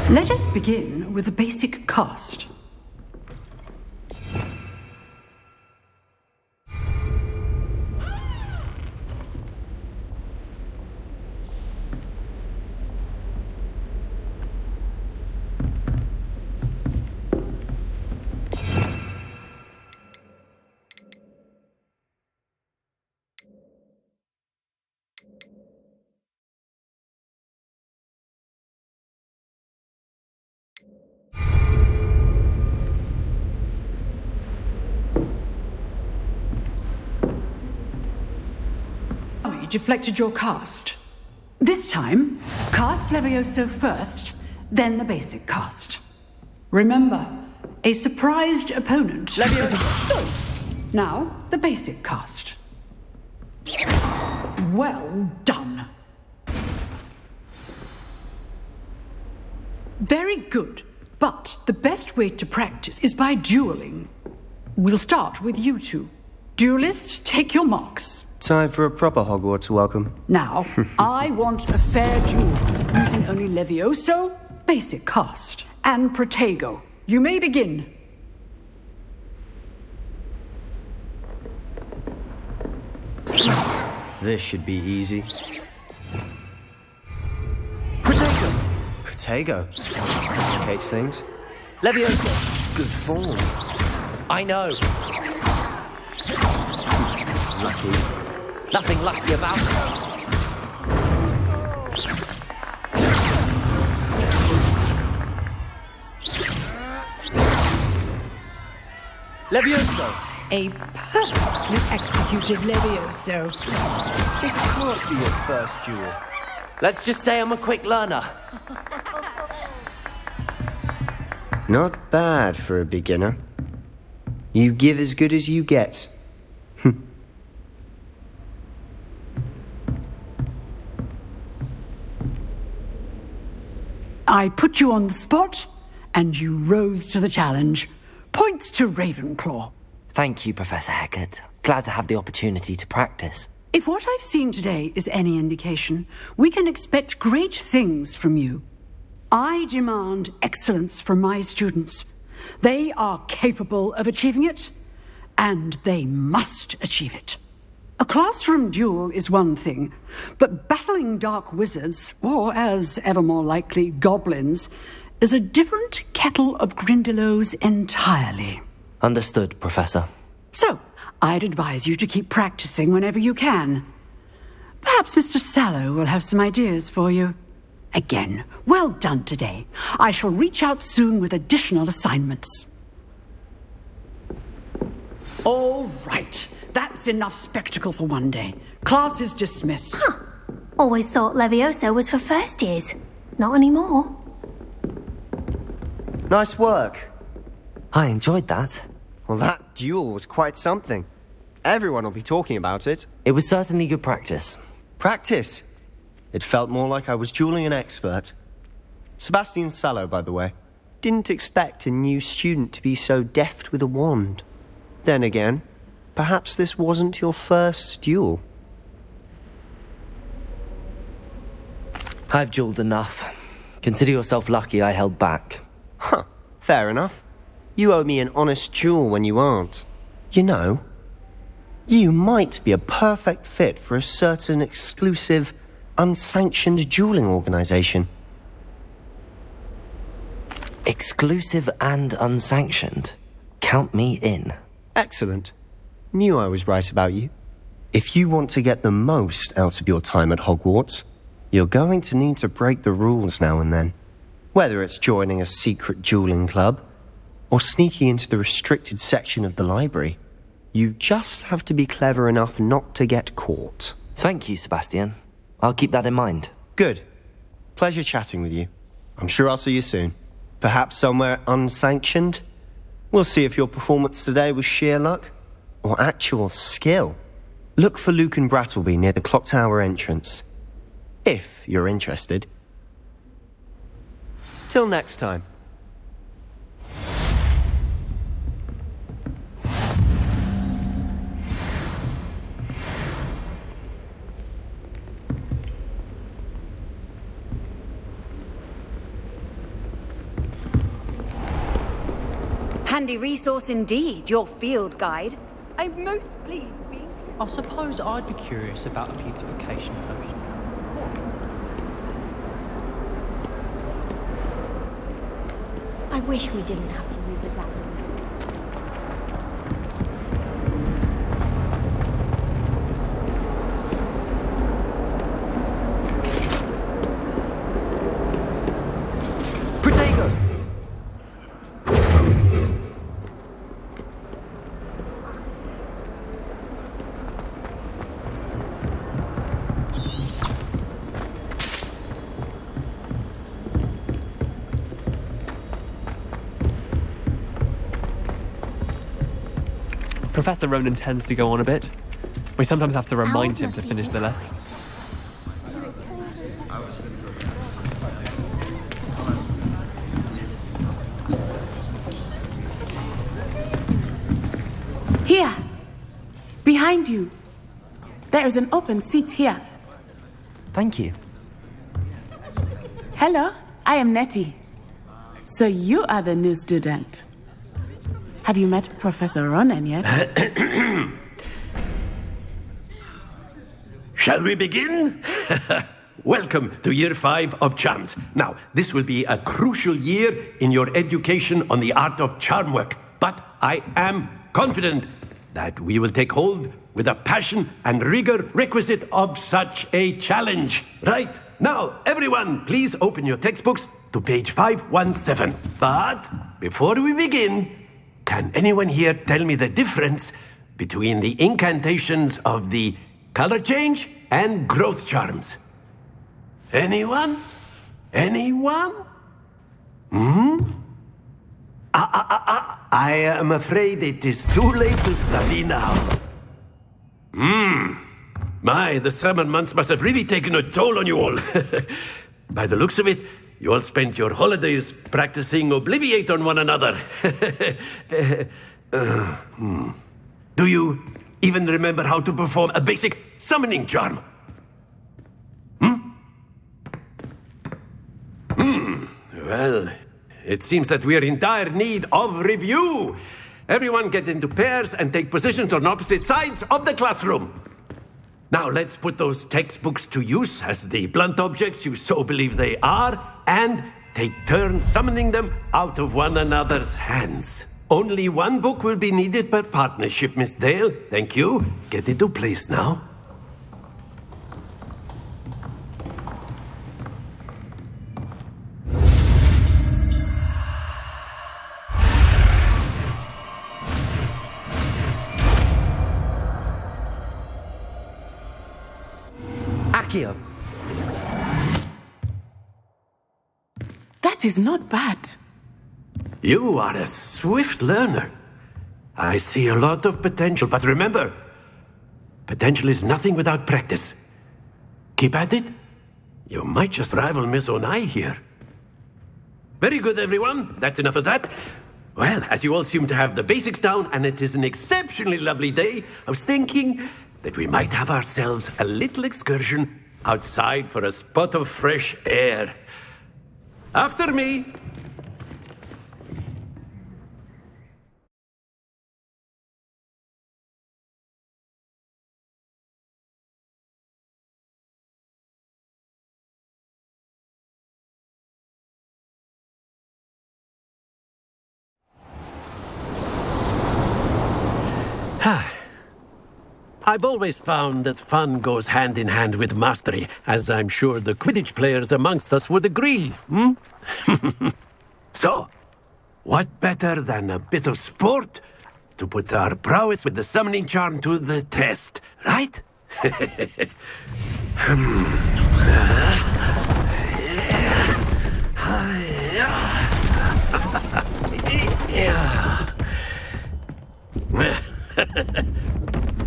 Let us begin with the basic cast. Deflected your cast. This time, cast Levioso first, then the basic cast. Remember, a surprised opponent Levioso. Now, the basic cast. Well done. Very good, but the best way to practice is by dueling. We'll start with you two. Duelists, take your marks. Time for a proper Hogwarts welcome. Now, I want a fair duel, using only Levioso, basic cast, and Protego. You may begin. This should be easy. Protego. Protego. Complicates things. Levioso. Good form. I know. Lucky. Nothing lucky about it. Levioso! A perfectly executed Levioso. This can't be your first duel. Let's just say I'm a quick learner. Not bad for a beginner. You give as good as you get. I put you on the spot, and you rose to the challenge. Points to Ravenclaw. Thank you, Professor Hackett. Glad to have the opportunity to practice. If what I've seen today is any indication, we can expect great things from you. I demand excellence from my students. They are capable of achieving it, and they must achieve it. A classroom duel is one thing, but battling dark wizards, or as ever more likely, goblins, is a different kettle of Grindylows entirely. Understood, Professor. So, I'd advise you to keep practicing whenever you can. Perhaps Mr. Sallow will have some ideas for you. Again, well done today. I shall reach out soon with additional assignments. All right. That's enough spectacle for one day. Class is dismissed. Huh. Always thought Levioso was for first years. Not anymore. Nice work. I enjoyed that. Well, that duel was quite something. Everyone will be talking about it. It was certainly good practice. Practice? It felt more like I was dueling an expert. Sebastian Sallow, by the way. Didn't expect a new student to be so deft with a wand. Then again, perhaps this wasn't your first duel. I've dueled enough. Consider yourself lucky I held back. Huh, fair enough. You owe me an honest duel when you aren't. You know, you might be a perfect fit for a certain exclusive, unsanctioned dueling organization. Exclusive and unsanctioned? Count me in. Excellent. Knew I was right about you. If you want to get the most out of your time at Hogwarts, you're going to need to break the rules now and then. Whether it's joining a secret dueling club, or sneaking into the restricted section of the library, you just have to be clever enough not to get caught. Thank you, Sebastian. I'll keep that in mind. Good. Pleasure chatting with you. I'm sure I'll see you soon. Perhaps somewhere unsanctioned? We'll see if your performance today was sheer luck or actual skill. Look for Luke and Brattleby near the clock tower entrance. If you're interested. Till next time. Handy resource indeed, your field guide. I'm most pleased to be... I suppose I'd be curious about a beautification potion. I wish we didn't have to move the glass. Protego! Professor Ronan tends to go on a bit. We sometimes have to remind him to finish the lesson. Here! Behind you! There is an open seat here. Thank you. Hello, I am Nettie. So you are the new student. Have you met Professor Ronan yet? Shall we begin? Welcome to Year 5 of Charms. Now, this will be a crucial year in your education on the art of charm work. But I am confident that we will take hold with the passion and rigor requisite of such a challenge. Right, now, everyone, please open your textbooks to page 517. But before we begin, can anyone here tell me the difference between the incantations of the color change and growth charms? Anyone? Anyone? I am afraid it is too late to study now. My, the summer months must have really taken a toll on you all. By the looks of it, you all spent your holidays practicing Obliviate on one another. Do you even remember how to perform a basic summoning charm? Well, it seems that we are in dire need of review. Everyone get into pairs and take positions on opposite sides of the classroom. Now let's put those textbooks to use as the blunt objects you so believe they are, and take turns summoning them out of one another's hands. Only one book will be needed per partnership, Miss Dale. Thank you. Get into place now. Accio. That is not bad. You are a swift learner. I see a lot of potential, but remember, potential is nothing without practice. Keep at it. You might just rival Miss Onai here. Very good, everyone. That's enough of that. Well, as you all seem to have the basics down, and it is an exceptionally lovely day, I was thinking that we might have ourselves a little excursion outside for a spot of fresh air. After me. I've always found that fun goes hand in hand with mastery, as I'm sure the Quidditch players amongst us would agree. So, what better than a bit of sport to put our prowess with the summoning charm to the test, right?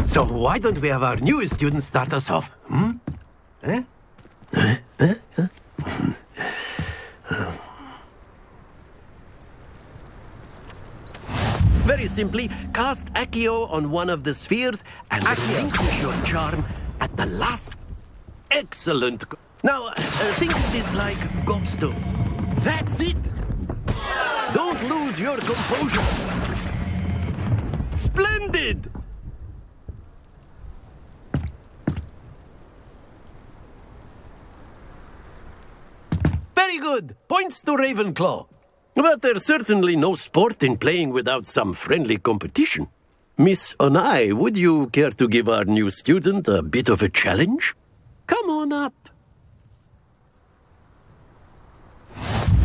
So why don't we have our newest student start us off? Very simply, cast Accio on one of the spheres and relinquish your charm at the last. Excellent. Now, think of this like gobstone. That's it. Don't lose your composure. Splendid! Very good. Points to Ravenclaw. But there's certainly no sport in playing without some friendly competition. Miss Onai, would you care to give our new student a bit of a challenge? Come on up.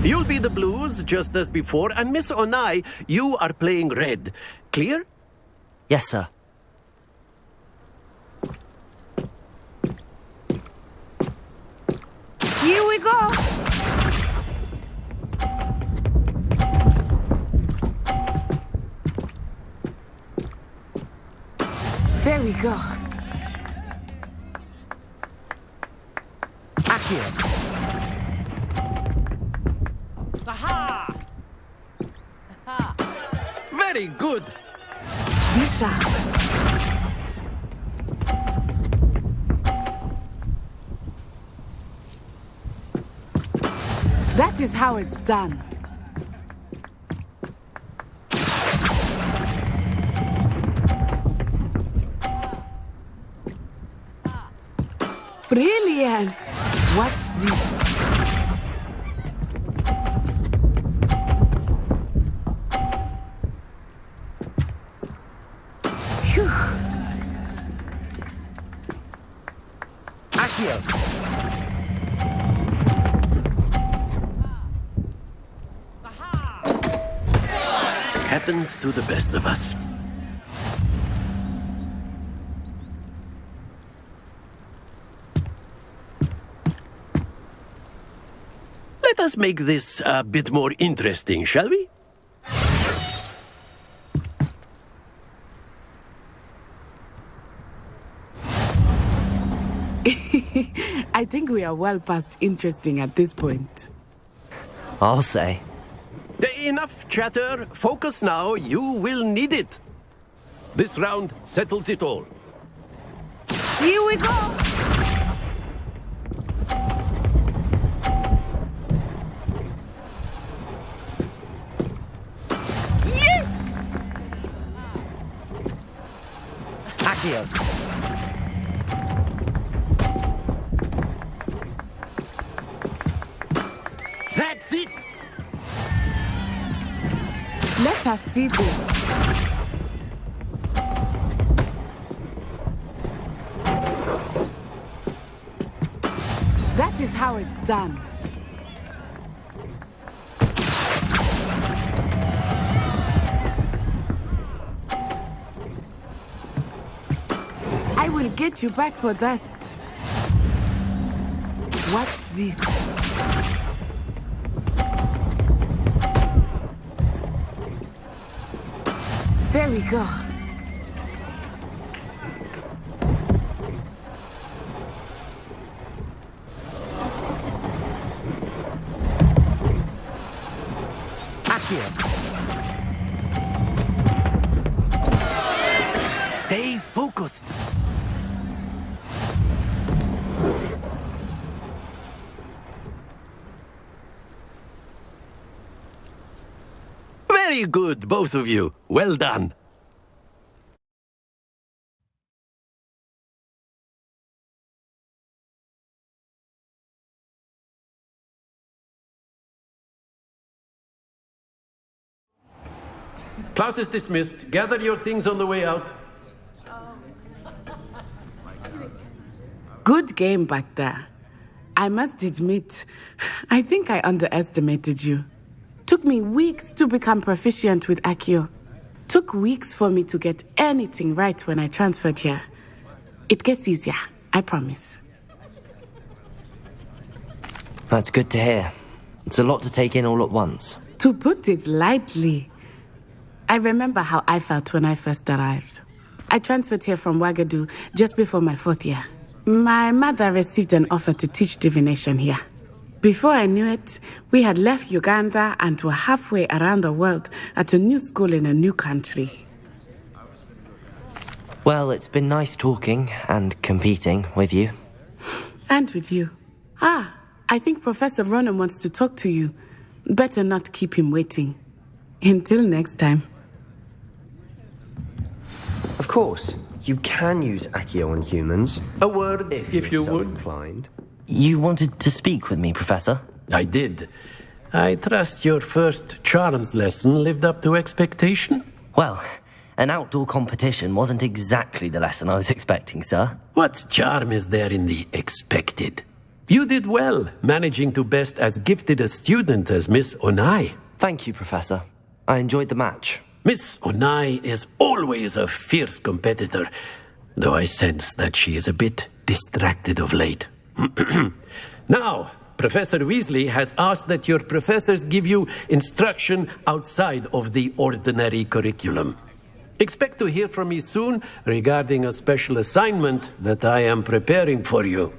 You'll be the blues, just as before, and Miss Onai, you are playing red. Clear? Yes, sir. Here we go. There we go. Accio. Aha! Very good. Be sharp. That is how it's done. Brilliant! Watch this. Phew. Accio. Happens to the best of us. Let us make this a bit more interesting, shall we? I think we are well past interesting at this point. I'll say. Enough chatter. Focus now. You will need it. This round settles it all. Here we go! Yes! Accio. That's it! Let us see this. That is how it's done. I will get you back for that. Watch this. There we go. Stay focused. Very good, both of you. Well done. Class is dismissed. Gather your things on the way out. Good game back there. I must admit, I think I underestimated you. Took me weeks to become proficient with Accio. Took weeks for me to get anything right when I transferred here. It gets easier, I promise. That's good to hear. It's a lot to take in all at once. To put it lightly, I remember how I felt when I first arrived. I transferred here from Wagadu just before my 4th year. My mother received an offer to teach divination here. Before I knew it, we had left Uganda and were halfway around the world at a new school in a new country. Well, it's been nice talking and competing with you. And with you. I think Professor Ronan wants to talk to you. Better not keep him waiting. Until next time. Of course, you can use Accio on humans. A word, if you so would. Inclined. You wanted to speak with me, Professor? I did. I trust your first charms lesson lived up to expectation? Well, an outdoor competition wasn't exactly the lesson I was expecting, sir. What charm is there in the expected? You did well, managing to best as gifted a student as Miss Onai. Thank you, Professor. I enjoyed the match. Miss Onai is always a fierce competitor, though I sense that she is a bit distracted of late. Now, Professor Weasley has asked that your professors give you instruction outside of the ordinary curriculum. Expect to hear from me soon regarding a special assignment that I am preparing for you.